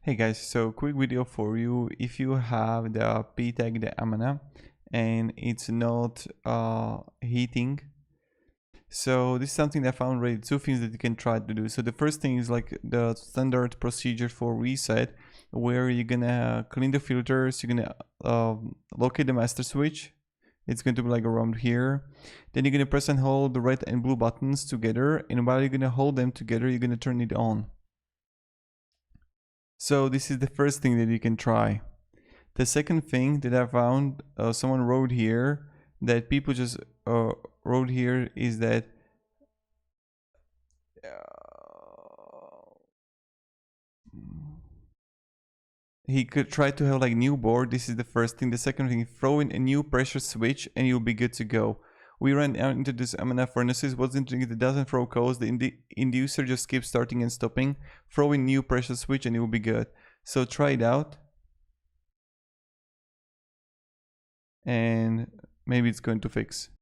Hey guys, so quick video for you. If you have the PTAC, the Amana, and it's not heating, so this is something that I found already. Two things that you can try to do. So the first thing is like the standard procedure for reset, where you're gonna clean the filters, you're gonna locate the master switch. It's going to be like around here. Then you're gonna press and hold the red and blue buttons together, and while you're gonna hold them together, you're gonna turn it on. So this is the first thing that you can try. The second thing that I found, someone wrote here, that people just wrote here, is that he could try to have like new board. This is the first thing. The second thing, throw in a new pressure switch and you'll be good to go. We ran out into this Amana furnaces. What's interesting is it doesn't throw codes. The inducer just keeps starting and stopping. Throw in new pressure switch and it will be good. So try it out. And maybe it's going to fix.